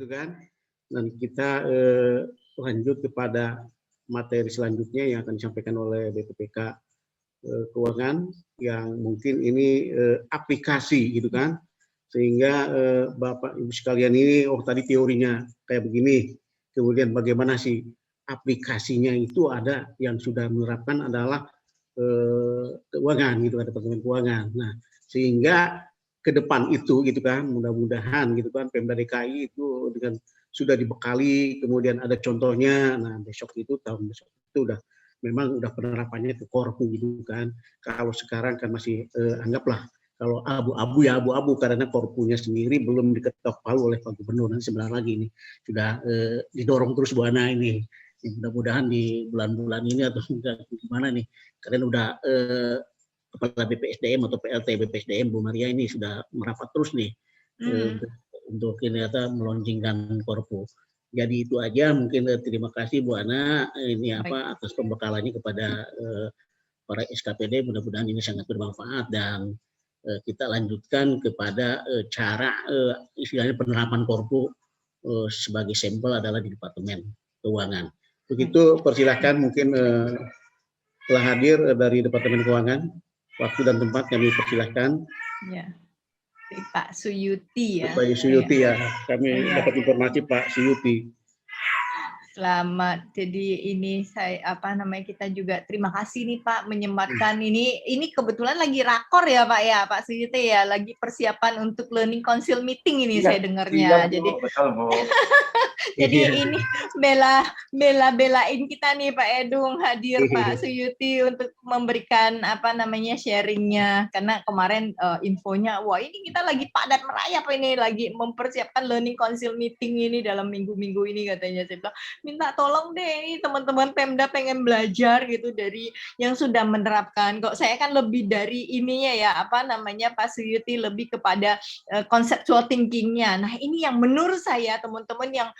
gitu kan. Dan kita lanjut kepada materi selanjutnya yang akan disampaikan oleh BPPK Keuangan yang mungkin ini aplikasi gitu kan, sehingga Bapak Ibu sekalian ini tadi teorinya kayak begini, kemudian bagaimana sih aplikasinya itu ada yang sudah menerapkan adalah keuangan gitu kan, Departemen Keuangan. Nah, sehingga ke depan itu gitu kan, mudah-mudahan gitu kan Pemda DKI itu dengan sudah dibekali, kemudian ada contohnya. Nah, tahun besok itu memang udah penerapannya ke Korpu gitu kan. Kalau sekarang kan masih anggaplah kalau abu-abu ya abu-abu karena Korpunya sendiri belum diketok palu oleh Pak Gubernur. Nanti sebentar lagi ini sudah didorong terus Bu Ana ini. Mudah-mudahan di bulan-bulan ini atau gimana nih, kalian udah Kepala BPSDM atau PLT BPSDM Bu Maria ini sudah merapat terus nih untuk ternyata melonjingkan Korpu. Jadi itu aja, mungkin terima kasih Bu Ana ini atas pembekalannya kepada para SKPD, mudah-mudahan ini sangat bermanfaat dan kita lanjutkan kepada cara istilahnya penerapan Korpu sebagai sampel adalah di Departemen Keuangan. Begitu, persilahkan mungkin telah hadir dari Departemen Keuangan, waktu dan tempat kami persilahkan. Ya. Pak Suyuti ya. Pak Suyuti ya, kami dapat informasi Pak Suyuti. Selamat. Jadi ini kita juga terima kasih nih Pak menyempatkan ini kebetulan lagi rakor ya Pak ya, Pak Suyuti ya, lagi persiapan untuk learning council meeting ini saya dengarnya. Jadi betul Bu. Jadi ini belain kita nih Pak Edung hadir Pak Suyuti untuk memberikan sharingnya, karena kemarin infonya wah ini kita lagi padat merayap ini, lagi mempersiapkan learning council meeting ini dalam minggu-minggu ini katanya. Saya bilang minta tolong deh ini teman-teman Pemda pengen belajar gitu dari yang sudah menerapkan. Kok saya kan lebih dari ininya ya Pak Suyuti lebih kepada conceptual thinking-nya. Nah ini yang menurut saya teman-teman yang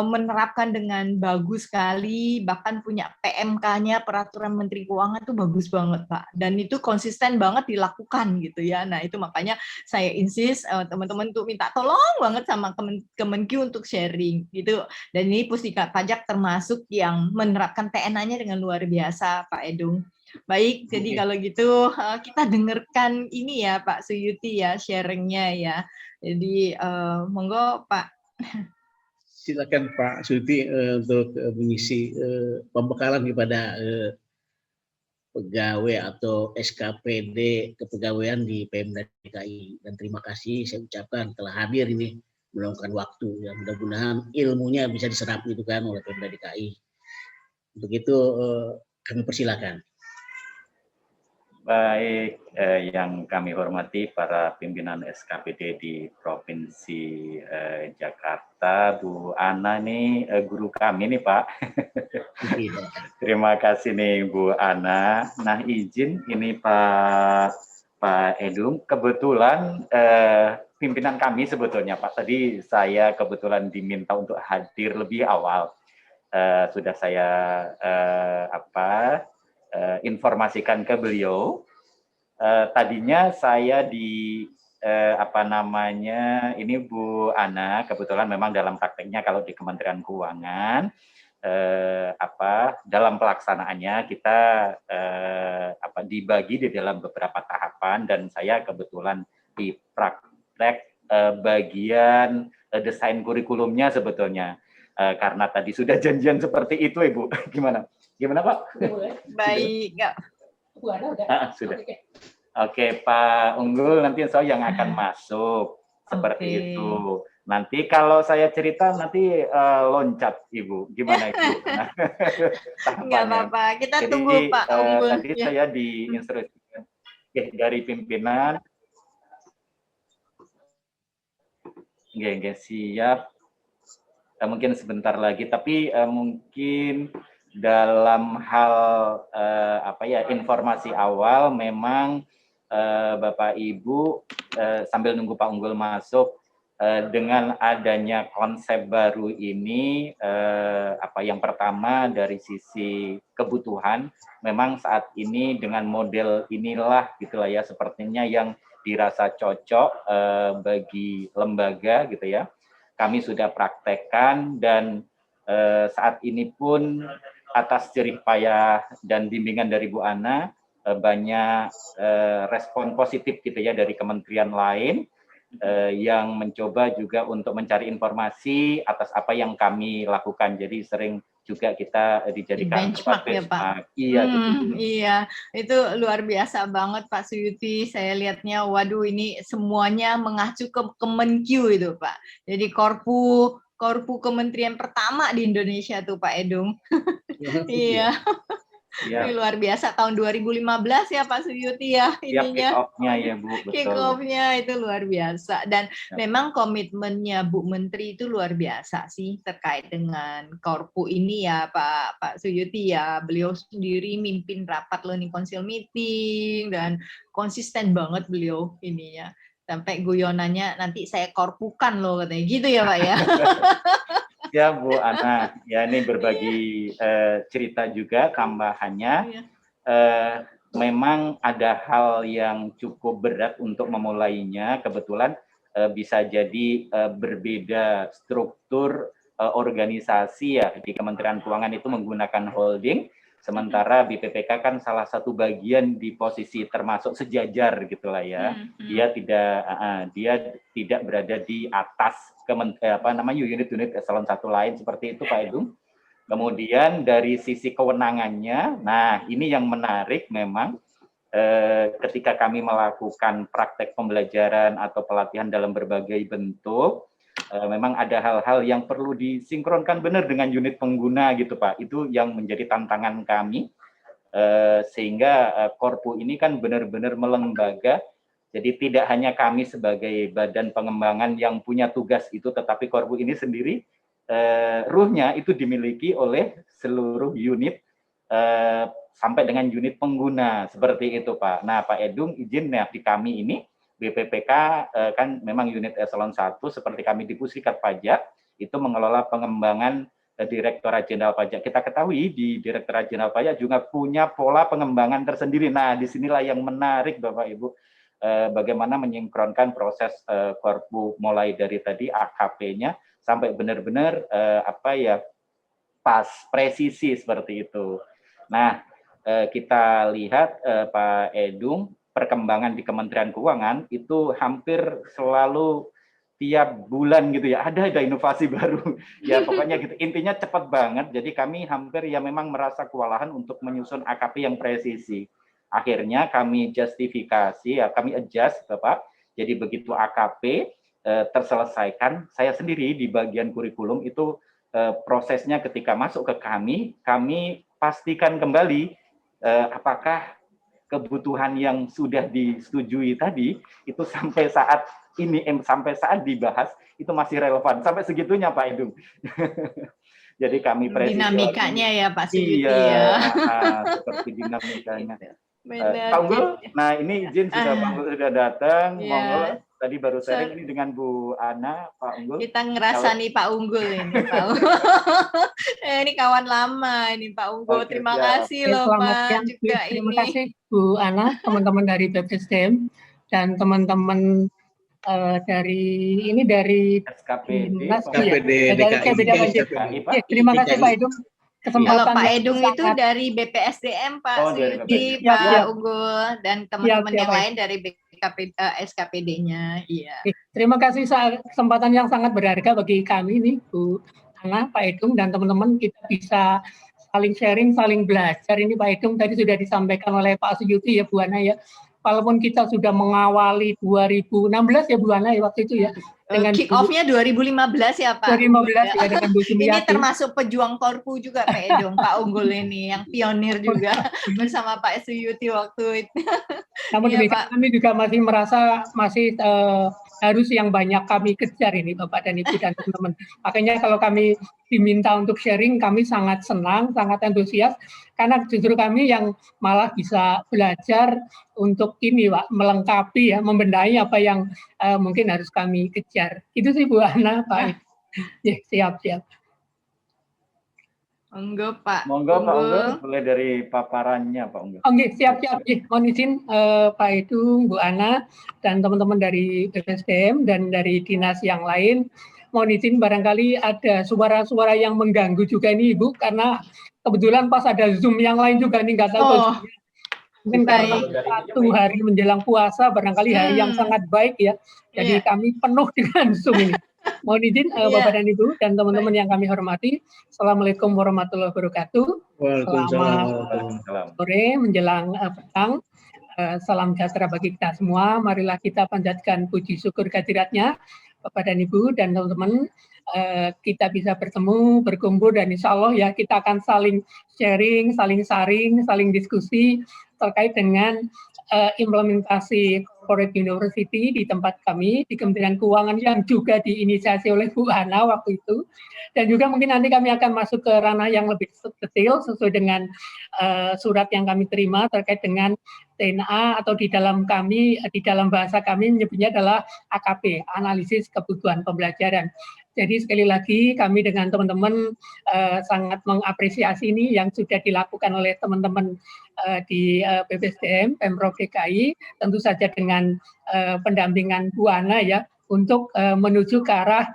menerapkan dengan bagus sekali, bahkan punya PMK-nya Peraturan Menteri Keuangan tuh bagus banget Pak, dan itu konsisten banget dilakukan gitu ya. Nah itu makanya saya insist teman-teman tuh minta tolong banget sama Kemenkyu untuk sharing gitu. Dan ini Pusdiklat Pajak termasuk yang menerapkan TNA-nya dengan luar biasa Pak Edung. Baik, jadi kalau gitu kita dengarkan ini ya Pak Suyuti ya sharingnya ya. Jadi monggo Pak. Silakan Pak Suyuti untuk mengisi pembekalan kepada pegawai atau SKPD kepegawaian di Pemda DKI. Dan terima kasih saya ucapkan telah hadir ini meluangkan waktu ya, mudah-mudahan ilmunya bisa diserap gitu kan oleh Pemda DKI. Untuk itu kami persilakan. Baik, yang kami hormati para pimpinan SKPD di Provinsi Jakarta, Bu Ana nih guru kami nih Pak. Terima kasih nih Bu Ana. Nah izin ini Pak Edung, kebetulan pimpinan kami sebetulnya Pak, tadi saya kebetulan diminta untuk hadir lebih awal. Sudah saya informasikan ke beliau. Tadinya saya ini Bu Ana kebetulan memang dalam prakteknya kalau di Kementerian Keuangan dalam pelaksanaannya kita dibagi di dalam beberapa tahapan, dan saya kebetulan di praktek bagian desain kurikulumnya sebetulnya. Karena tadi sudah janjian seperti itu Ibu. Gimana Pak? Baik, enggak. Sudah. Oke, Pak Unggul nanti yang akan masuk seperti itu. Nanti kalau saya cerita nanti loncat Ibu. Gimana Ibu? Enggak apa-apa. Kita tunggu Pak Unggul. Tadi saya diinstruksikan dari pimpinan. Siap. Mungkin sebentar lagi, tapi mungkin dalam hal informasi awal memang Bapak Ibu sambil nunggu Pak Unggul masuk, dengan adanya konsep baru ini yang pertama dari sisi kebutuhan, memang saat ini dengan model inilah gitulah ya sepertinya yang dirasa cocok bagi lembaga gitu ya. kami sudah praktekkan, dan saat ini pun atas jerih payah dan bimbingan dari Bu Ana, banyak respon positif gitu ya dari kementerian lain yang mencoba juga untuk mencari informasi atas apa yang kami lakukan. Jadi sering juga kita dijadikan benchmark ya Pak. Iya, iya, itu luar biasa banget Pak Suyuti. Saya lihatnya, waduh ini semuanya mengacu ke Kemenkyu itu Pak. Jadi korpu kementerian pertama di Indonesia tuh Pak Edung. Iya. Ya. Ini luar biasa tahun 2015 ya Pak Suyuti ya ininya. Kick off-nya ya Bu, betul. Kick off-nya itu luar biasa, dan memang komitmennya Bu Menteri itu luar biasa sih terkait dengan Korpu ini ya Pak Suyuti ya. Beliau sendiri mimpin rapat learning council meeting dan konsisten banget beliau ininya. Sampai guyonannya nanti saya korpukan loh katanya gitu ya Pak ya. Ya Bu Ana, ya ini berbagi cerita juga tambahannya. Memang ada hal yang cukup berat untuk memulainya. Kebetulan bisa jadi berbeda struktur organisasi ya, di Kementerian Keuangan itu menggunakan holding, sementara BPPK kan salah satu bagian di posisi termasuk sejajar gitulah ya. Dia tidak berada di atas unit-unit eselon 1 lain seperti itu Pak Edung. Kemudian dari sisi kewenangannya, nah ini yang menarik memang ketika kami melakukan praktek pembelajaran atau pelatihan dalam berbagai bentuk, memang ada hal-hal yang perlu disinkronkan benar dengan unit pengguna gitu Pak. Itu yang menjadi tantangan kami, sehingga Korpu ini kan benar-benar melembaga. Jadi tidak hanya kami sebagai badan pengembangan yang punya tugas itu, tetapi Korpu ini sendiri ruhnya itu dimiliki oleh seluruh unit sampai dengan unit pengguna, seperti itu Pak. Nah Pak Edung izin ya, di kami ini BPPK kan memang unit eselon 1 seperti kami di Pusikat Pajak itu mengelola pengembangan Direktorat Jenderal Pajak. Kita ketahui di Direktorat Jenderal Pajak juga punya pola pengembangan tersendiri. Nah disinilah yang menarik Bapak Ibu, bagaimana menyingkronkan proses Korpu mulai dari tadi AKP-nya sampai benar-benar pas presisi seperti itu. Nah, kita lihat Pak Edung, perkembangan di Kementerian Keuangan itu hampir selalu tiap bulan gitu ya, ada inovasi baru. Ya pokoknya gitu, intinya cepat banget. Jadi kami hampir ya memang merasa kewalahan untuk menyusun AKP yang presisi. Akhirnya kami justifikasi, ya kami adjust Bapak. Jadi begitu AKP terselesaikan, saya sendiri di bagian kurikulum itu prosesnya ketika masuk ke kami pastikan kembali apakah kebutuhan yang sudah disetujui tadi itu sampai saat ini sampai saat dibahas itu masih relevan, sampai segitunya Pak Edung. Jadi kami dinamikanya ya Pak Suyuti ya. Seperti dinamikanya. Pak Unggul, nah ini izin sudah datang, monggo. Tadi baru sharing ini dengan Bu Ana, Pak Unggul. Kita ngerasa nih Pak Unggul ini, Pak. Ini kawan lama ini Pak Unggul. Terima kasih loh Pak juga ini. Terima kasih Bu Ana, teman-teman dari BPSDM dan teman-teman dari SKPD. Terima kasih Pak Edung. Kalau Pak Edung itu dari BPSDM Pak Suyuti, Pak Unggul, dan teman-teman yang lain dari SKPD-nya. Iya. Terima kasih kesempatan yang sangat berharga bagi kami nih Bu Ana, Pak Edung, dan teman-teman, kita bisa saling sharing, saling belajar. Ini Pak Edung tadi sudah disampaikan oleh Pak Suyuti ya Bu Ana ya. Walaupun kita sudah mengawali 2016 ya Bu Ana ya waktu itu ya. Dengan kick off-nya 2015 ya Pak. 2015 ya dengan Bu Sumiati. Ini termasuk pejuang Korpu juga Pak Edung, Pak Unggul ini yang pionir juga bersama Pak Suyuti waktu itu. Namun ya, kami juga masih merasa harus yang banyak kami kejar ini Bapak dan Ibu dan teman-teman. Makanya kalau kami diminta untuk sharing, kami sangat senang, sangat antusias, karena justru kami yang malah bisa belajar untuk ini Pak, melengkapi ya, membenahi apa yang mungkin harus kami kejar. Itu sih Bu Ana, Pak. Ya, siap. Monggo Pak. Monggo Pak Unggul, mulai dari paparannya Pak Unggul. Oke, siap. Mohon izin Pak Edung, Bu Ana, dan teman-teman dari BPSDM dan dari dinas yang lain. mohon izin barangkali ada suara-suara yang mengganggu juga ini Ibu, karena kebetulan pas ada Zoom yang lain juga nih, nggak tahu Oh, mungkin karena baik. 1 hari menjelang puasa, barangkali hari yang sangat baik ya. Jadi Iya. kami penuh dengan Zoom ini. Mohon izin Iya. Bapak dan Ibu dan teman-teman yang kami hormati. Assalamualaikum warahmatullahi wabarakatuh. Selamat sore menjelang petang. Salam sejahtera bagi kita semua. Marilah kita panjatkan puji syukur kehadiratnya Bapak dan Ibu dan teman-teman. Kita bisa bertemu, berkumpul, dan insya Allah ya kita akan saling sharing, saling saring, saling diskusi terkait dengan implementasi corporate university di tempat kami di Kementerian Keuangan yang juga diinisiasi oleh Bu Hana waktu itu. Dan juga mungkin nanti kami akan masuk ke ranah yang lebih detail sesuai dengan surat yang kami terima terkait dengan TNA atau di dalam bahasa kami menyebutnya adalah AKP, analisis kebutuhan pembelajaran. Jadi sekali lagi kami dengan teman-teman sangat mengapresiasi ini yang sudah dilakukan oleh teman-teman di BPSDM, Pemprov DKI, tentu saja dengan pendampingan Bu Ana ya, untuk menuju ke arah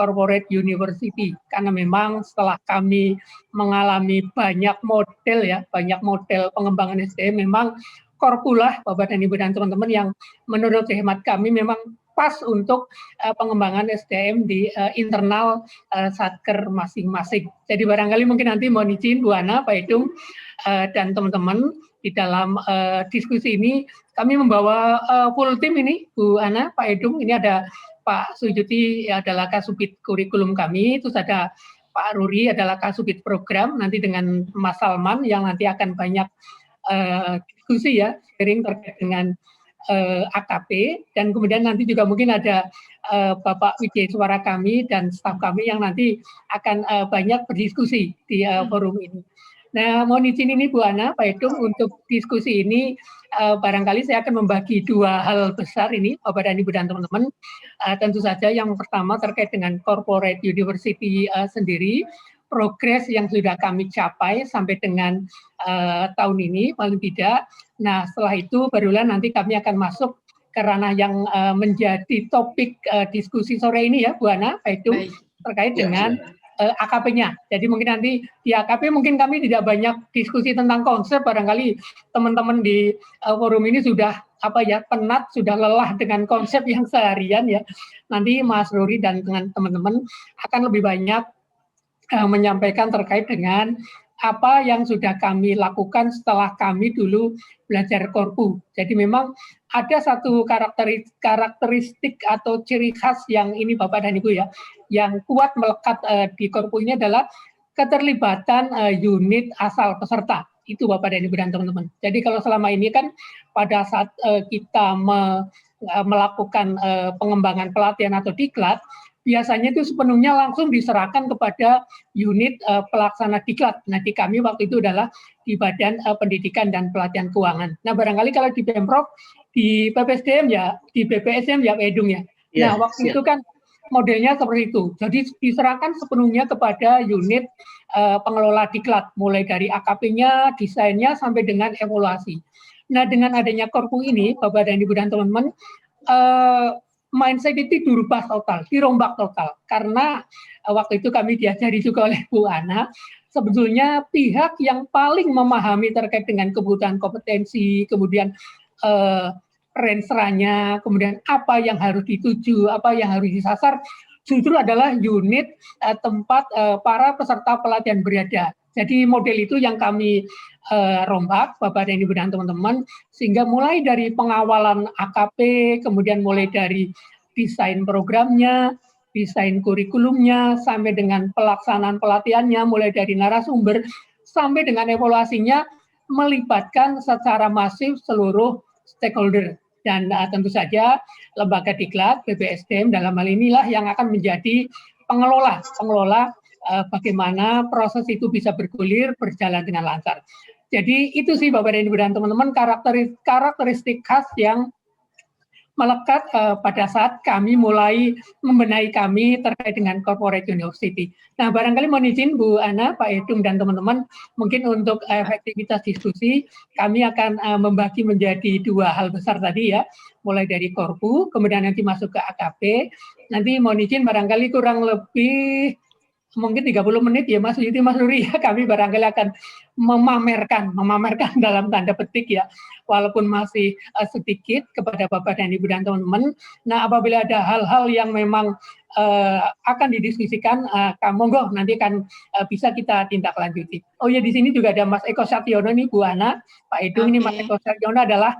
corporate university. Karena memang setelah kami mengalami banyak model pengembangan SDM, memang Korpulah Bapak dan Ibu dan teman-teman yang menurut hemat kami memang pas untuk pengembangan SDM di internal satker masing-masing. Jadi barangkali mungkin nanti mohon izin Bu Ana, Pak Edung, dan teman-teman di dalam diskusi ini kami membawa full tim ini, Bu Ana, Pak Edung, ini ada Pak Suyuti adalah Kasubit kurikulum kami, terus ada Pak Ruri adalah Kasubit program, nanti dengan Mas Salman yang nanti akan banyak diskusi ya, sharing terkait dengan AKP, dan kemudian nanti juga mungkin ada Bapak Wijay Suara kami dan staf kami yang nanti akan banyak berdiskusi di forum ini. Nah, mohon izin ini Bu Ana, Pak Edung, untuk diskusi ini barangkali saya akan membagi 2 hal besar ini, Bapak dan Ibu dan teman-teman. Tentu saja yang pertama terkait dengan corporate university sendiri, progres yang sudah kami capai sampai dengan tahun ini paling tidak. Nah, setelah itu barulah nanti kami akan masuk ke ranah yang menjadi topik diskusi sore ini ya Bu Ana, Pak Edung, terkait dengan AKP-nya. Jadi mungkin nanti di AKP mungkin kami tidak banyak diskusi tentang konsep, barangkali teman-teman di forum ini sudah penat, sudah lelah dengan konsep yang seharian ya. Nanti Mas Ruri dan dengan teman-teman akan lebih banyak menyampaikan terkait dengan apa yang sudah kami lakukan setelah kami dulu belajar Korpu. Jadi memang ada satu karakteristik atau ciri khas yang ini Bapak dan Ibu ya, yang kuat melekat di Korpu ini adalah keterlibatan unit asal peserta. Itu Bapak dan Ibu dan teman-teman. Jadi kalau selama ini kan pada saat kita melakukan pengembangan pelatihan atau diklat, biasanya itu sepenuhnya langsung diserahkan kepada unit pelaksana diklat. Nah, di kami waktu itu adalah di Badan Pendidikan dan Pelatihan Keuangan. Nah, barangkali kalau di Pemprov, di PPSDM ya, di BPSDM ya, Edung ya. Nah, waktu itu kan modelnya seperti itu. Jadi diserahkan sepenuhnya kepada unit pengelola diklat, mulai dari AKP-nya, desainnya, sampai dengan evaluasi. Nah, dengan adanya Korpu ini, Bapak dan Ibu dan teman-teman, mindset itu dirubah total, dirombak total. Karena waktu itu kami diajari juga oleh Bu Ana, sebetulnya pihak yang paling memahami terkait dengan kebutuhan kompetensi, kemudian range-nya, kemudian apa yang harus dituju, apa yang harus disasar, justru adalah unit tempat para peserta pelatihan berada. Jadi model itu yang kami rombak, Bapak dan Ibu dan teman-teman, sehingga mulai dari pengawalan AKP, kemudian mulai dari desain programnya, desain kurikulumnya, sampai dengan pelaksanaan pelatihannya, mulai dari narasumber, sampai dengan evaluasinya, melibatkan secara masif seluruh stakeholder. Dan tentu saja lembaga diklat, BPSDM dalam hal inilah yang akan menjadi pengelola bagaimana proses itu bisa bergulir, berjalan dengan lancar. Jadi itu sih Bapak dan Ibu dan teman-teman karakteristik khas yang melekat pada saat kami mulai membenahi kami terkait dengan corporate university. Nah, barangkali mohon izin Bu Ana, Pak Edung, dan teman-teman, mungkin untuk efektivitas diskusi, kami akan membagi menjadi dua hal besar tadi ya, mulai dari Korpu, kemudian nanti masuk ke AKP. Nanti mohon izin barangkali kurang lebih mungkin 30 menit ya Mas Yudi, Mas Nuri ya, kami barangkali akan memamerkan dalam tanda petik ya, walaupun masih sedikit kepada Bapak dan Ibu dan teman-teman. Nah, apabila ada hal-hal yang memang akan didiskusikan, monggo nanti akan bisa kita tindak lanjuti. Oh ya, di sini juga ada Mas Eko Satyono nih, Bu Ana, Pak Edung. Ini Mas Eko Satyono adalah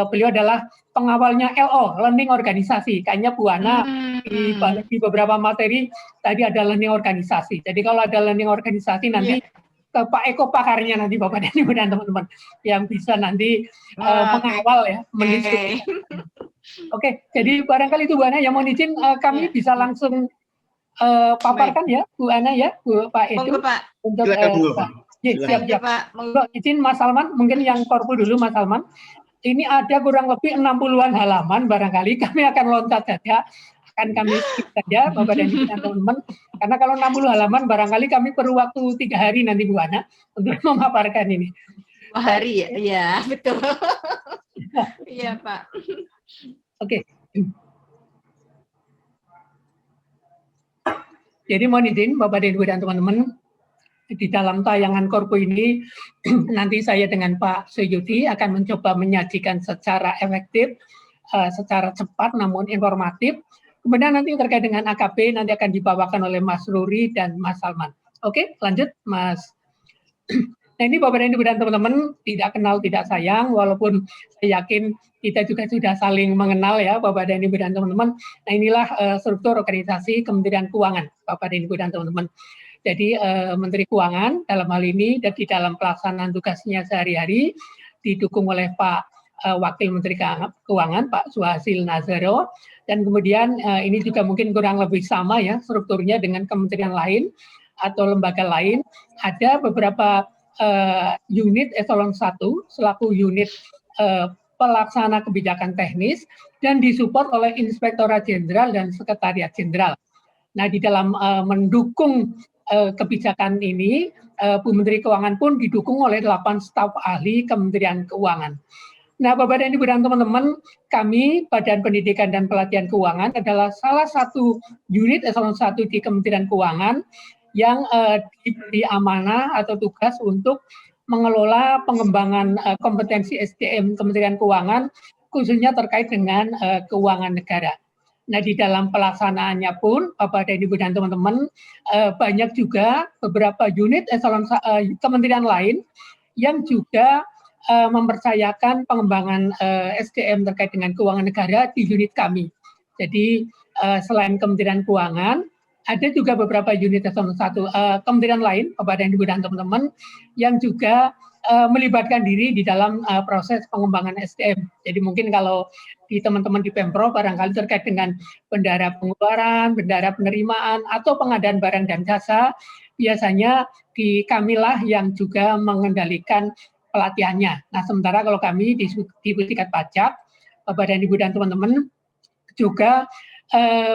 beliau adalah pengawalnya LO, Learning Organisasi. Kayaknya Bu Ana di beberapa materi tadi ada learning organisasi. Jadi kalau ada learning organisasi nanti ke Pak Eko pakarnya nanti Bapak dan Ibu dan teman-teman yang bisa nanti mengawal ya, mendiskusikan. Oke, jadi barangkali itu Bu Ana yang mohon izin kami bisa langsung paparkan ya Bu Ana ya, Pak Edu. Untuk siap-siap Pak. Monggo izin Mas Salman, mungkin yang Korpu dulu Mas Salman. Ini ada kurang lebih 60-an halaman, barangkali kami akan loncat saja, akan kami skip saja Bapak dan Ibu dan teman-teman, karena kalau 60 halaman barangkali kami perlu waktu 3 hari nanti Bu Ana untuk memaparkan ini. 2 hari ya, iya betul. Iya Pak. Oke. Jadi mohon izin Bapak dan Ibu dan teman-teman, di dalam tayangan Korpu ini nanti saya dengan Pak Suyudi akan mencoba menyajikan secara efektif, secara cepat namun informatif. Kemudian nanti terkait dengan AKP nanti akan dibawakan oleh Mas Ruri dan Mas Salman. Oke, lanjut Mas. Nah ini Bapak dan Ibu dan teman-teman, tidak kenal tidak sayang, walaupun saya yakin kita juga sudah saling mengenal ya Bapak dan Ibu dan teman-teman. Nah inilah struktur organisasi Kementerian Keuangan Bapak dan Ibu dan teman-teman. Jadi Menteri Keuangan dalam hal ini dan di dalam pelaksanaan tugasnya sehari-hari didukung oleh Pak Wakil Menteri Keuangan Pak Suhasil Nazaro, dan kemudian ini juga mungkin kurang lebih sama ya strukturnya dengan kementerian lain atau lembaga lain. Ada beberapa unit eselon 1 selaku unit pelaksana kebijakan teknis dan disupport oleh Inspektorat Jenderal dan Sekretariat Jenderal. Nah di dalam mendukung kebijakan ini, Bu Menteri Keuangan pun didukung oleh 8 staf ahli Kementerian Keuangan. Nah, Bapak dan Ibu dan teman-teman, kami Badan Pendidikan dan Pelatihan Keuangan adalah salah satu unit eselon 1 di Kementerian Keuangan yang diberi amanah atau tugas untuk mengelola pengembangan kompetensi SDM Kementerian Keuangan, khususnya terkait dengan keuangan negara. Nah, di dalam pelaksanaannya pun, Bapak dan Ibu dan teman-teman, banyak juga beberapa unit eselon kementerian lain yang juga mempercayakan pengembangan SDM terkait dengan keuangan negara di unit kami. Jadi, selain Kementerian Keuangan, ada juga beberapa unit eselon 1 kementerian lain, Bapak dan Ibu dan teman-teman, yang juga melibatkan diri di dalam proses pengembangan SDM. Jadi mungkin kalau di teman-teman di Pemprov barangkali terkait dengan bendara pengeluaran, bendara penerimaan, atau pengadaan barang dan jasa, biasanya di kamilah yang juga mengendalikan pelatihannya. Nah, sementara kalau kami di tingkat pajak, Bapak dan Ibu dan teman-teman juga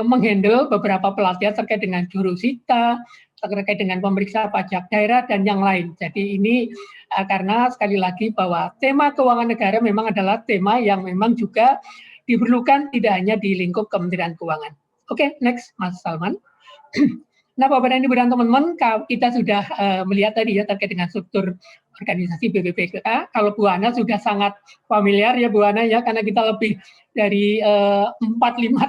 menghandle beberapa pelatihan terkait dengan jurusita, terkait dengan pemeriksa pajak daerah dan yang lain. Jadi ini karena sekali lagi bahwa tema keuangan negara memang adalah tema yang memang juga diperlukan tidak hanya di lingkup Kementerian Keuangan. Oke, next Mas Salman. Nah, Bapak dan Ibu dan teman-teman, kita sudah melihat tadi ya terkait dengan struktur organisasi BPPK. Kalau Bu Ana sudah sangat familiar ya Bu Ana ya, karena kita lebih dari 4-5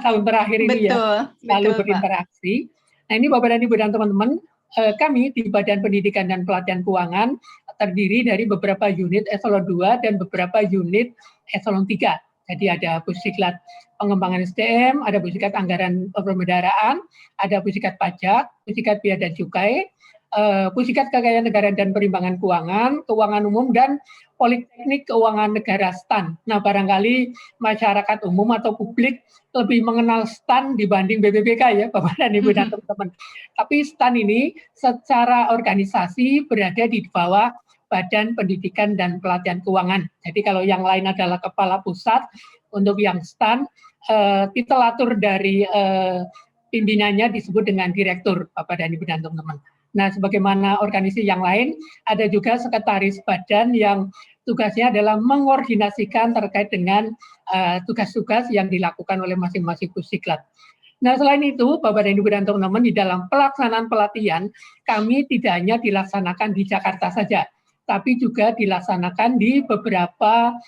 tahun terakhir ini ya selalu berinteraksi. Nah ini Bapak dan Ibu dan teman-teman, kami di Badan Pendidikan dan Pelatihan Keuangan terdiri dari beberapa unit eselon 2 dan beberapa unit eselon 3. Jadi ada Pusiklat Pengembangan SDM, ada Pusiklat Anggaran Pembendaraan, ada Pusiklat Pajak, Pusiklat Bea dan Cukai, Pusiklat Kekayaan Negara dan Perimbangan Keuangan, Keuangan Umum, dan Politeknik Keuangan Negara STAN. Nah, barangkali masyarakat umum atau publik lebih mengenal STAN dibanding BPPK ya, Bapak dan Ibu dan teman-teman. Tapi STAN ini secara organisasi berada di bawah Badan Pendidikan dan Pelatihan Keuangan. Jadi kalau yang lain adalah kepala pusat, untuk yang STAN, titulatur dari pimpinannya disebut dengan direktur, Bapak dan Ibu dan teman-teman. Nah, sebagaimana organisasi yang lain, ada juga sekretaris badan yang tugasnya adalah mengordinasikan terkait dengan tugas-tugas yang dilakukan oleh masing-masing pusdiklat. Nah, selain itu, Bapak dan Ibu dan teman-teman, di dalam pelaksanaan pelatihan, kami tidak hanya dilaksanakan di Jakarta saja, tapi juga dilaksanakan di beberapa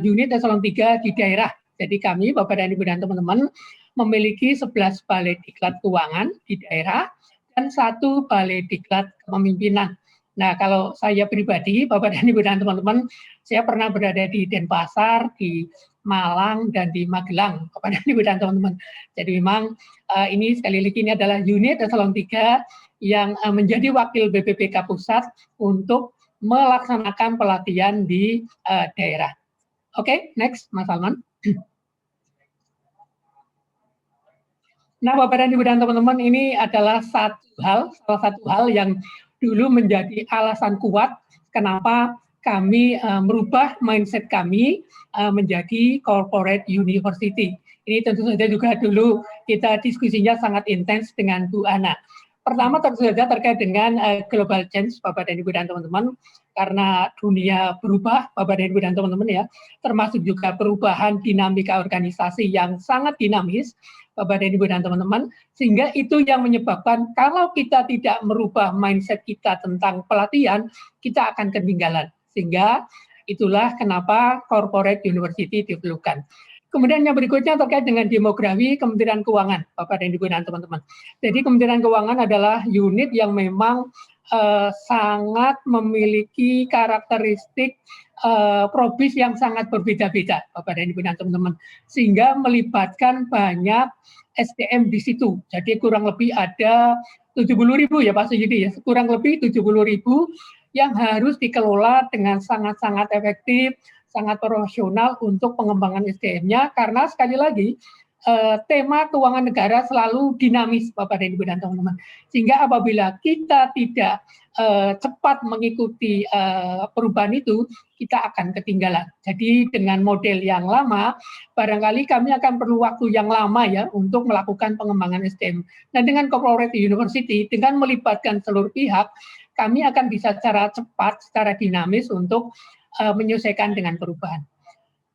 unit eselon 3 di daerah. Jadi kami, Bapak dan Ibu dan teman-teman, memiliki 11 balai diklat keuangan di daerah dan 1 balai diklat kepemimpinan. Nah, kalau saya pribadi, Bapak dan Ibu dan teman-teman, saya pernah berada di Denpasar, di Malang, dan di Magelang, Bapak dan Ibu dan teman-teman. Jadi memang ini sekali lagi ini adalah unit eselon 3 yang menjadi wakil BPPK Pusat untuk melaksanakan pelatihan di daerah. Oke, next, Mas Salman. Nah, Bapak dan Ibu dan teman-teman, ini adalah salah satu hal yang dulu menjadi alasan kuat kenapa kami merubah mindset kami menjadi corporate university. Ini tentu saja juga dulu kita diskusinya sangat intens dengan Bu Ana. Pertama tentu saja terkait dengan global change, Bapak dan Ibu dan teman-teman, karena dunia berubah, Bapak dan Ibu dan teman-teman ya, termasuk juga perubahan dinamika organisasi yang sangat dinamis, Bapak dan Ibu dan teman-teman, sehingga itu yang menyebabkan kalau kita tidak merubah mindset kita tentang pelatihan, kita akan ketinggalan. Sehingga itulah kenapa corporate university diperlukan. Kemudian yang berikutnya terkait dengan demografi Kementerian Keuangan, Bapak dan Ibu dan teman-teman. Jadi Kementerian Keuangan adalah unit yang memang sangat memiliki karakteristik probis yang sangat berbeda-beda, Bapak dan Ibu dan teman-teman, sehingga melibatkan banyak SDM di situ. Jadi kurang lebih ada 70.000 ya Pak Suyudi ya, kurang lebih 70.000 yang harus dikelola dengan sangat-sangat efektif, sangat profesional untuk pengembangan SDM-nya, karena sekali lagi tema keuangan negara selalu dinamis, Bapak dan Ibu dan teman-teman. Sehingga apabila kita tidak cepat mengikuti perubahan itu, kita akan ketinggalan. Jadi dengan model yang lama, barangkali kami akan perlu waktu yang lama ya untuk melakukan pengembangan SDM. Nah, dengan corporate university, dengan melibatkan seluruh pihak, kami akan bisa secara cepat, secara dinamis untuk menyesuaikan dengan perubahan.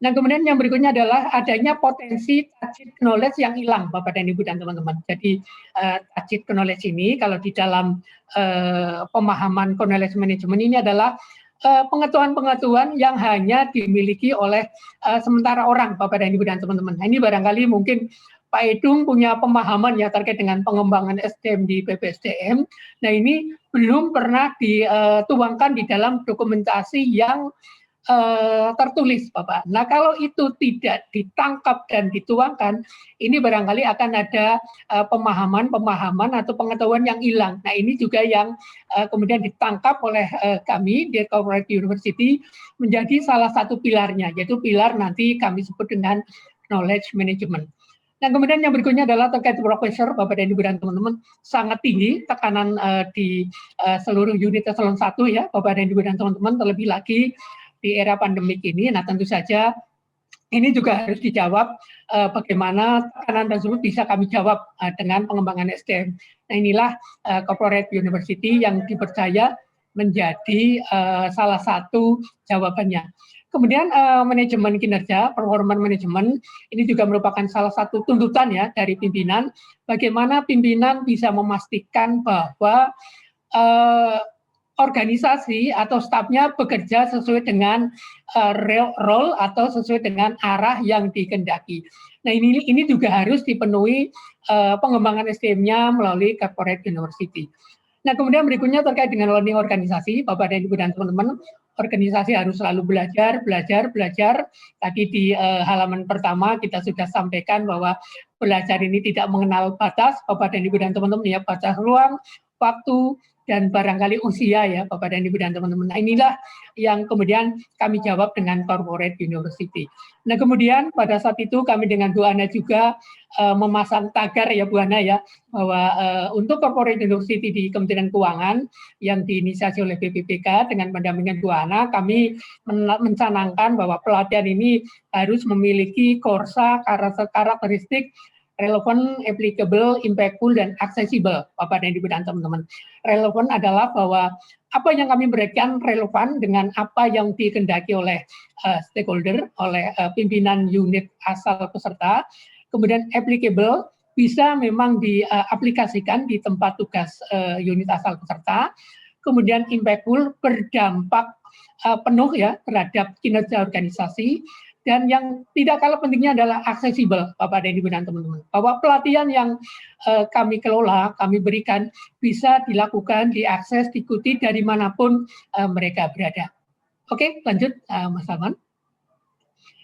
Nah, kemudian yang berikutnya adalah adanya potensi tacit knowledge yang hilang, Bapak dan Ibu dan teman-teman. Jadi tacit knowledge ini kalau di dalam pemahaman knowledge management ini adalah pengetahuan-pengetahuan yang hanya dimiliki oleh sementara orang, Bapak dan Ibu dan teman-teman. Nah, ini barangkali mungkin Pak Edung punya pemahaman ya terkait dengan pengembangan SDM di BPSDM. Nah, ini belum pernah dituangkan di dalam dokumentasi yang tertulis, Bapak. Nah, kalau itu tidak ditangkap dan dituangkan, ini barangkali akan ada pemahaman atau pengetahuan yang hilang. Nah, ini juga yang kemudian ditangkap oleh kami di Corporate University menjadi salah satu pilarnya, yaitu pilar nanti kami sebut dengan knowledge management. Nah, kemudian yang berikutnya adalah terkait profesor, Bapak dan Ibu dan teman-teman, sangat tinggi tekanan di seluruh unit eselon 1 ya, Bapak dan Ibu dan teman-teman, terlebih lagi di era pandemik ini. Nah, tentu saja ini juga harus dijawab bagaimana tekanan tersebut bisa kami jawab dengan pengembangan SDM. Nah, inilah corporate university yang dipercaya menjadi salah satu jawabannya. Kemudian manajemen kinerja, performance management, ini juga merupakan salah satu tuntutan ya dari pimpinan, bagaimana pimpinan bisa memastikan bahwa organisasi atau stafnya bekerja sesuai dengan role atau sesuai dengan arah yang dikehendaki. Nah, ini juga harus dipenuhi pengembangan SDM-nya melalui corporate university. Nah, kemudian berikutnya terkait dengan learning organisasi, Bapak dan Ibu dan teman-teman, organisasi harus selalu belajar. Tadi di halaman pertama kita sudah sampaikan bahwa belajar ini tidak mengenal batas, Bapak dan Ibu dan teman-teman, ya, batas ruang, waktu, dan barangkali usia ya Bapak dan Ibu dan teman-teman. Nah inilah yang kemudian kami jawab dengan corporate university. Nah kemudian pada saat itu kami dengan Bu Ana juga memasang tagar ya Bu Ana ya, bahwa untuk corporate university di Kementerian Keuangan yang diinisiasi oleh BPPK dengan pendampingan Bu Ana, kami mencanangkan bahwa pelatihan ini harus memiliki korsa karakteristik relevan, applicable, impactful, dan accessible, Bapak dan Ibu dan teman-teman. Relevan adalah bahwa apa yang kami berikan relevan dengan apa yang dikehendaki oleh stakeholder, oleh pimpinan unit asal peserta. Kemudian applicable, bisa memang diaplikasikan di tempat tugas unit asal peserta. Kemudian impactful, berdampak penuh ya terhadap kinerja organisasi. Dan yang tidak kalah pentingnya adalah aksesibel, Bapak dan Ibu dan teman-teman. Bahwa pelatihan yang kami kelola, kami berikan, bisa dilakukan, diakses, diikuti dari manapun mereka berada. Oke, lanjut Mas Salman.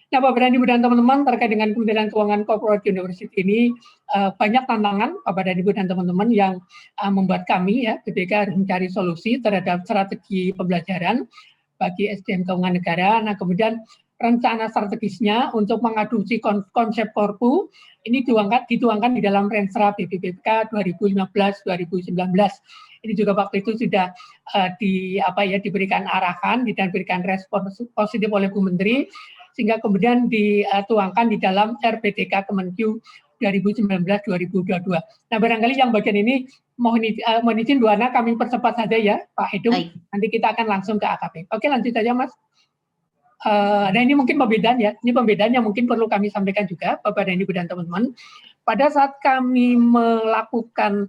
Nah, Bapak dan Ibu dan teman-teman, terkait dengan Kementerian Keuangan Corporate University ini, banyak tantangan, Bapak dan Ibu dan teman-teman, yang membuat kami, ya, BPK harus mencari solusi terhadap strategi pembelajaran bagi SDM Keuangan Negara. Nah, kemudian rencana strategisnya untuk mengadopsi konsep Korpu ini dituangkan di dalam Renstra BPPK 2015-2019. Ini juga waktu itu sudah diberikan arahan dan diberikan respon positif oleh Bu Menteri, sehingga kemudian dituangkan di dalam RPTK Kemenkyu 2019-2022. Nah, barangkali yang bagian ini mohon izin Bu Ana, kami percepat saja ya Pak Edung. Baik. Nanti kita akan langsung ke AKP. Oke, lanjut saja Mas. Nah ini mungkin pembedaan ya, ini pembedaan yang mungkin perlu kami sampaikan juga Bapak dan Ibu dan teman-teman. Pada saat kami melakukan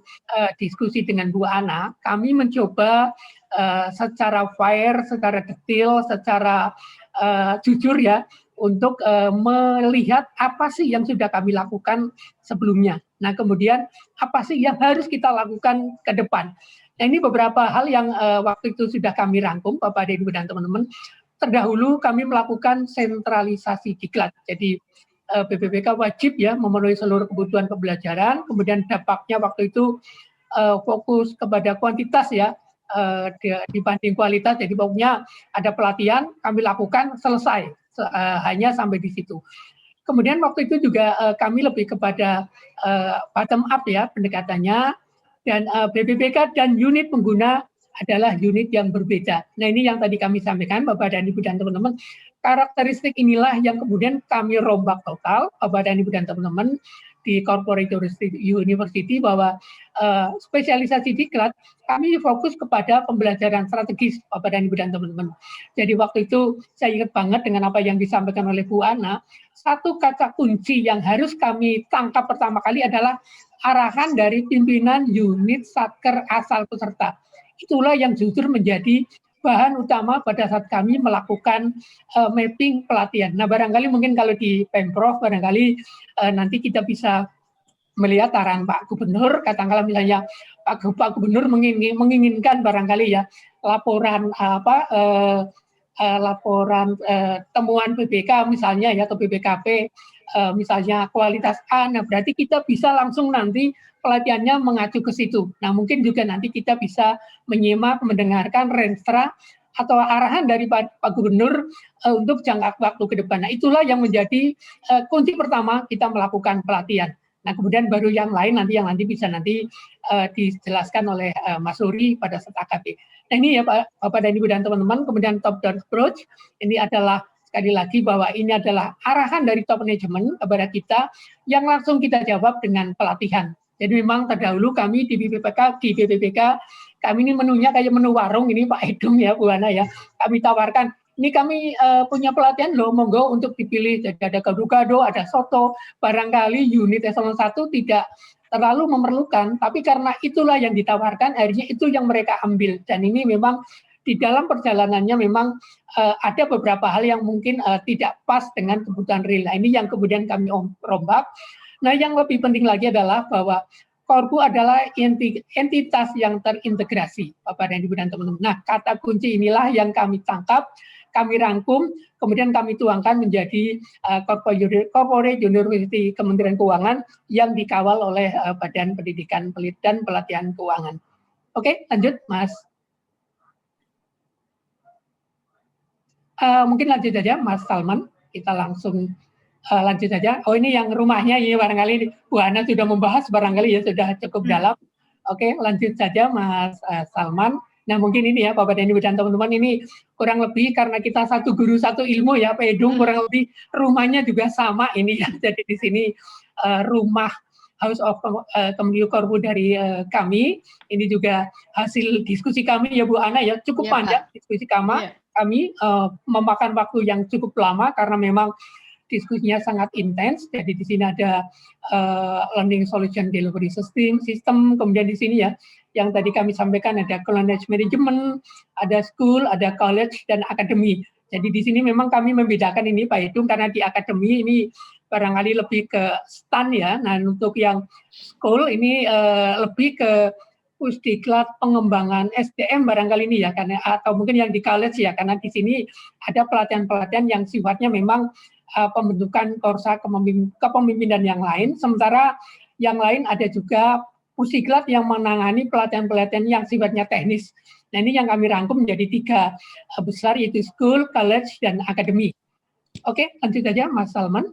diskusi dengan Bu Ana, kami mencoba secara fair, secara detail, secara jujur ya, untuk melihat apa sih yang sudah kami lakukan sebelumnya. Nah kemudian apa sih yang harus kita lakukan ke depan. Nah ini beberapa hal yang waktu itu sudah kami rangkum Bapak dan Ibu dan teman-teman. Terdahulu kami melakukan sentralisasi diklat. Jadi BPPK wajib ya memenuhi seluruh kebutuhan pembelajaran. Kemudian dampaknya waktu itu fokus kepada kuantitas ya dibanding kualitas. Jadi pokoknya ada pelatihan kami lakukan selesai hanya sampai di situ. Kemudian waktu itu juga kami lebih kepada bottom up ya pendekatannya, dan BPPK dan unit pengguna adalah unit yang berbeda. Nah ini yang tadi kami sampaikan Bapak dan Ibu dan teman-teman, karakteristik inilah yang kemudian kami rombak total Bapak dan Ibu dan teman-teman di Corporate University, bahwa spesialisasi diklat kami fokus kepada pembelajaran strategis Bapak dan Ibu dan teman-teman. Jadi waktu itu saya ingat banget dengan apa yang disampaikan oleh Bu Ana, satu kata kunci yang harus kami tangkap pertama kali adalah arahan dari pimpinan unit satker asal peserta. Itulah yang jujur menjadi bahan utama pada saat kami melakukan mapping pelatihan. Nah barangkali mungkin kalau di Pemprov barangkali nanti kita bisa melihat arahan Pak Gubernur, katakanlah misalnya Pak Gubernur menginginkan barangkali ya laporan laporan temuan BPK misalnya ya atau BPKP misalnya kualitas A. Nah berarti kita bisa langsung nanti pelatihannya mengacu ke situ. Nah mungkin juga nanti kita bisa menyimak, mendengarkan Renstra atau arahan dari Pak Gubernur untuk jangka waktu ke depan. Nah itulah yang menjadi kunci pertama kita melakukan pelatihan. Nah kemudian baru yang lain yang nanti bisa dijelaskan oleh Mas Suri pada saat AKP. Nah ini ya Bapak dan Ibu dan teman-teman, kemudian top down approach ini adalah sekali lagi bahwa ini adalah arahan dari top management kepada kita yang langsung kita jawab dengan pelatihan. Jadi memang terdahulu kami di BPPK kami ini menunya kayak menu warung ini Pak Edung ya Bu Ana ya. Kami tawarkan, ini kami punya pelatihan loh, monggo untuk dipilih. Jadi ada gado-gado, ada soto. Barangkali unit eselon 1 tidak terlalu memerlukan, tapi karena itulah yang ditawarkan, akhirnya itu yang mereka ambil. Dan ini memang di dalam perjalanannya memang ada beberapa hal yang mungkin tidak pas dengan kebutuhan real. Nah, ini yang kemudian kami rombak. Nah, yang lebih penting lagi adalah bahwa Korpu adalah entitas yang terintegrasi, Bapak dan Ibu dan teman-teman. Nah, kata kunci inilah yang kami tangkap, kami rangkum, kemudian kami tuangkan menjadi Corporate University Kementerian Keuangan yang dikawal oleh Badan Pendidikan dan Pelatihan Keuangan. Oke, lanjut Mas. Mungkin lanjut aja Mas Salman, kita langsung lanjut saja. Oh ini yang rumahnya ini barangkali Bu Hana sudah membahas barangkali ya sudah cukup dalam. Oke, lanjut saja Mas Salman. Nah mungkin ini ya Bapak dan Ibu dan teman-teman, ini kurang lebih karena kita satu guru satu ilmu ya Pak Edung, kurang lebih rumahnya juga sama ini ya. Jadi di sini rumah House of Kemenlu Korpu dari kami, ini juga hasil diskusi kami ya Bu Ana ya, cukup panjang diskusi kami. Kami memakan waktu yang cukup lama karena memang diskusinya sangat intens. Jadi di sini ada learning solution delivery system, kemudian di sini ya yang tadi kami sampaikan ada knowledge management, ada school, ada college dan akademi. Jadi di sini memang kami membedakan ini Pak Edung karena di akademi ini barangkali lebih ke STAN ya. Nah untuk yang school ini lebih ke pusdiklat pengembangan SDM barangkali ini ya, karena atau mungkin yang di college ya, karena di sini ada pelatihan-pelatihan yang sifatnya memang pembentukan korsa kepemimpinan yang lain, sementara yang lain ada juga pusdiklat yang menangani pelatihan-pelatihan yang sifatnya teknis. Nah ini yang kami rangkum menjadi 3 besar, yaitu school, college, dan akademi. Oke, lanjut saja Mas Salman.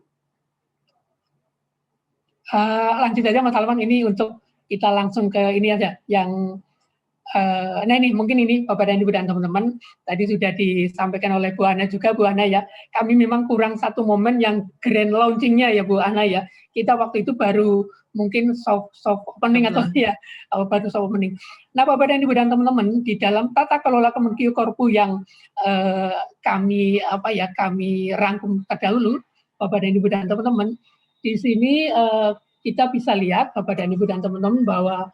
Lanjut saja Mas Salman, ini untuk kita langsung ke ini aja yang nah ini mungkin ini Bapak dan Ibu dan teman-teman tadi sudah disampaikan oleh Bu Ana juga, Bu Ana ya, kami memang kurang satu momen yang grand launchingnya ya Bu Ana ya. Kita waktu itu baru mungkin soft opening atau ya baru soft opening. Nah Bapak dan Ibu dan teman-teman, di dalam tata kelola Kemenlu Korpu yang kami rangkum terdahulu Bapak dan Ibu dan teman-teman, di sini kita bisa lihat Bapak dan Ibu dan teman-teman bahwa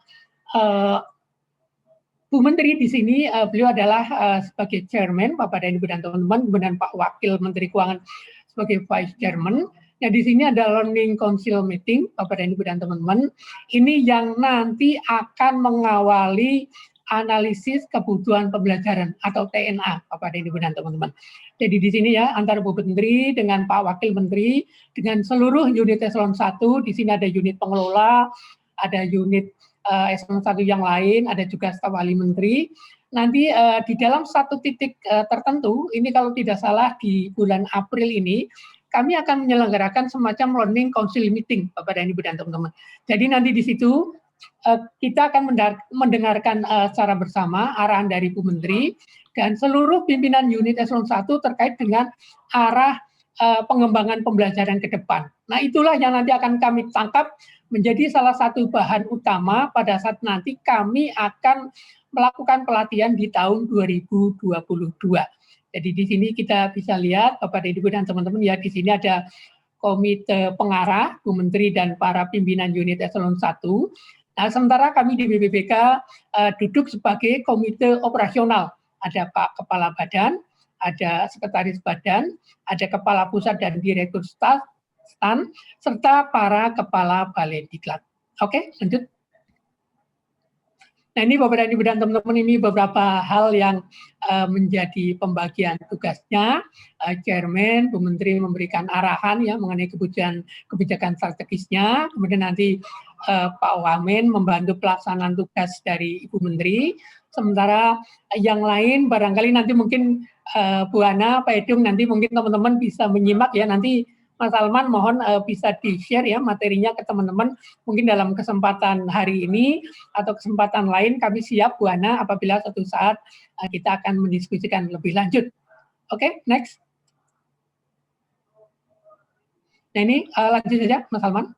Bu Menteri di sini beliau adalah sebagai chairman, Bapak dan Ibu dan teman-teman, kemudian Pak Wakil Menteri Keuangan sebagai vice chairman. Nah di sini ada learning council meeting, Bapak dan Ibu dan teman-teman. Ini yang nanti akan mengawali analisis kebutuhan pembelajaran atau TNA, Bapak dan Ibu dan teman-teman. Jadi di sini ya antara Bu Menteri dengan Pak Wakil Menteri dengan seluruh unit eselon 1, di sini ada unit pengelola, ada unit eselon 1 yang lain, ada juga staf ahli menteri. Nanti di dalam satu titik tertentu, ini kalau tidak salah di bulan April ini, kami akan menyelenggarakan semacam learning council meeting, Bapak dan Ibu dan teman-teman. Jadi nanti di situ kita akan mendengarkan secara bersama arahan dari Bu Menteri dan seluruh pimpinan unit eselon 1 terkait dengan arah pengembangan pembelajaran ke depan. Nah itulah yang nanti akan kami tangkap menjadi salah satu bahan utama pada saat nanti kami akan melakukan pelatihan di tahun 2022. Jadi di sini kita bisa lihat Bapak dan Ibu dan teman-teman ya, di sini ada komite pengarah, Bu Menteri dan para pimpinan unit eselon 1. Nah, sementara kami di BPPK duduk sebagai komite operasional. Ada Pak Kepala Badan, ada Sekretaris Badan, ada Kepala Pusat dan Direktur STAN, serta para Kepala Balai Diklat. Oke, lanjut. Nah ini Bapak dan Ibu dan teman-teman, ini beberapa hal yang menjadi pembagian tugasnya. Chairman, Bu Menteri memberikan arahan ya mengenai kebijakan strategisnya. Kemudian nanti Pak Wamen membantu pelaksanaan tugas dari Ibu Menteri. Sementara yang lain barangkali nanti mungkin Bu Ana, Pak Edung nanti mungkin teman-teman bisa menyimak ya, nanti Mas Salman mohon bisa di-share ya materinya ke teman-teman, mungkin dalam kesempatan hari ini atau kesempatan lain kami siap Bu Ana apabila suatu saat kita akan mendiskusikan lebih lanjut. Oke, next. Nah ini lanjut saja Mas Salman.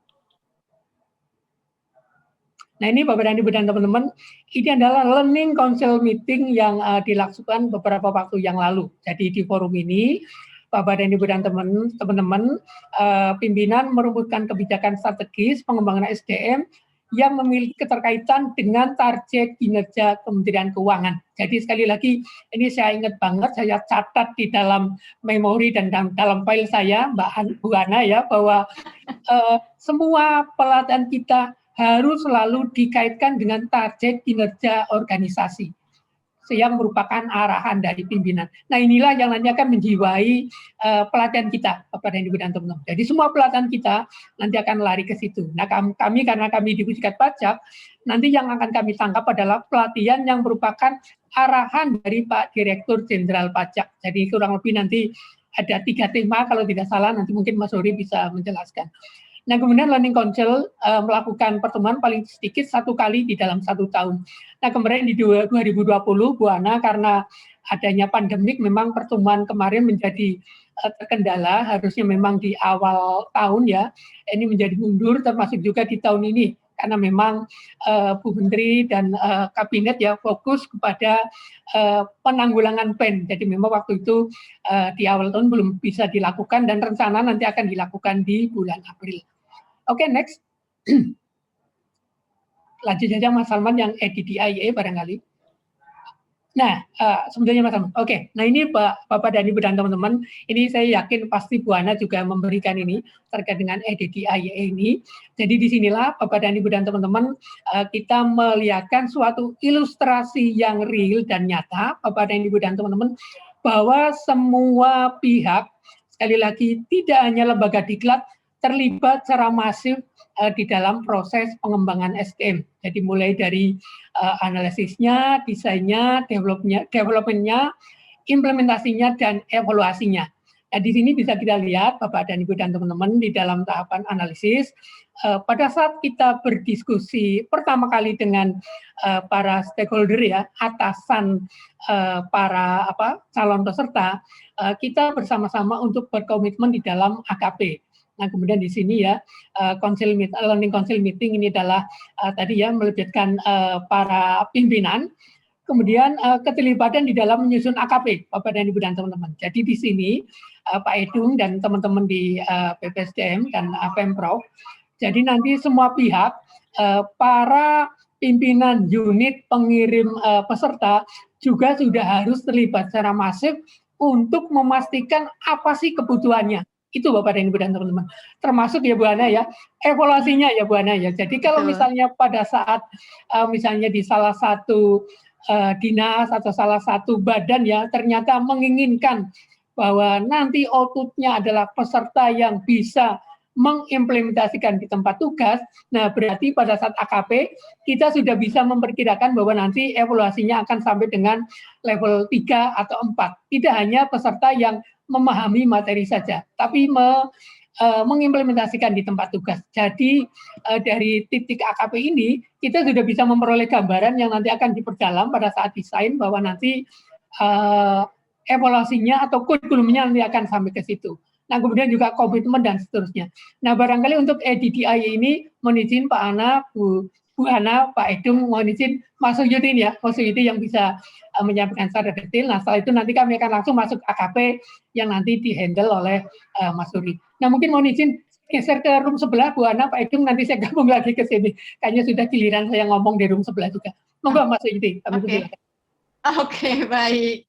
Nah ini Bapak dan Ibu dan teman-teman, ini adalah learning council meeting yang dilakukan beberapa waktu yang lalu. Jadi di forum ini Bapak dan Ibu dan teman-teman, pimpinan merumuskan kebijakan strategis pengembangan SDM yang memiliki keterkaitan dengan target kinerja Kementerian Keuangan. Jadi sekali lagi, ini saya ingat banget, saya catat di dalam memori dan dalam file saya, Bu Ana ya, bahwa semua pelatihan kita harus selalu dikaitkan dengan target kinerja organisasi. yang merupakan arahan dari pimpinan. Nah, inilah yang nanti akan menjiwai pelatihan kita, Bapak dan Ibu dan teman-teman. Jadi semua pelatihan kita nanti akan lari ke situ. Nah, kami karena kami di Pusdikat Pajak, nanti yang akan kami tangkap adalah pelatihan yang merupakan arahan dari Pak Direktur Jenderal Pajak. Jadi kurang lebih nanti ada 3 tema, kalau tidak salah nanti mungkin Mas Hori bisa menjelaskan. Nah, kemudian Learning Council melakukan pertemuan paling sedikit 1 kali di dalam 1 tahun. Nah, kemarin di 2020, Bu Ana, karena adanya pandemik, memang pertemuan kemarin menjadi terkendala, harusnya memang di awal tahun ya, ini menjadi mundur, termasuk juga di tahun ini, karena memang Bu Menteri dan Kabinet ya fokus kepada penanggulangan PEN. Jadi memang waktu itu di awal tahun belum bisa dilakukan, dan rencana nanti akan dilakukan di bulan April. Oke, next. Lanjut saja Mas Salman yang EDDIA barangkali. Nah, sebenarnya Mas Salman. Oke, nah ini Bapak dan Ibu dan teman-teman, ini saya yakin pasti Bu Ana juga memberikan ini terkait dengan EDDIA ini. Jadi disinilah Bapak dan Ibu dan teman-teman, kita melihatkan suatu ilustrasi yang real dan nyata, Bapak dan Ibu dan teman-teman, bahwa semua pihak, sekali lagi tidak hanya lembaga diklat, terlibat secara masif di dalam proses pengembangan SDM. Jadi mulai dari analisisnya, desainnya, developmentnya, implementasinya, dan evaluasinya. Nah, di sini bisa kita lihat, Bapak dan Ibu dan teman-teman, di dalam tahapan analisis, pada saat kita berdiskusi pertama kali dengan para stakeholder ya, atasan para calon peserta, kita bersama-sama untuk berkomitmen di dalam AKP. Nah, kemudian di sini ya, Learning Council Meeting ini adalah tadi ya, melibatkan para pimpinan, kemudian keterlibatan di dalam menyusun AKP, Bapak dan Ibu dan teman-teman. Jadi di sini Pak Edung dan teman-teman di BPSDM dan Pemprov, jadi nanti semua pihak, para pimpinan unit pengirim peserta juga sudah harus terlibat secara masif untuk memastikan apa sih kebutuhannya. Itu Bapak dan Ibu dan teman-teman. Termasuk ya Bu Ana ya, evaluasinya ya Bu Ana ya. Jadi kalau misalnya pada saat misalnya di salah satu dinas atau salah satu badan ya ternyata menginginkan bahwa nanti outputnya adalah peserta yang bisa mengimplementasikan di tempat tugas, nah berarti pada saat AKP kita sudah bisa memperkirakan bahwa nanti evaluasinya akan sampai dengan level 3 atau 4. Tidak hanya peserta yang memahami materi saja, tapi mengimplementasikan di tempat tugas. Jadi dari titik AKP ini kita sudah bisa memperoleh gambaran yang nanti akan diperdalam pada saat desain, bahwa nanti evaluasinya atau kurikulumnya nanti akan sampai ke situ. Nah, kemudian juga komitmen dan seterusnya. Nah, barangkali untuk EDDIA ini mohon izin Pak Ana, Bu Ana, Pak Edung, mohon izin Mas Suyuti ya, Mas Suyuti yang bisa menyampaikan secara detail. Nah, setelah itu nanti kami akan langsung masuk AKP yang nanti dihandle oleh Mas Suri. Nah, mungkin mohon izin geser ke room sebelah, Bu Ana, Pak Edung, nanti saya gabung lagi ke sini. Kayaknya sudah giliran saya ngomong di room sebelah juga. Monggo Mas Suyuti, kami persilakan. Oke, baik.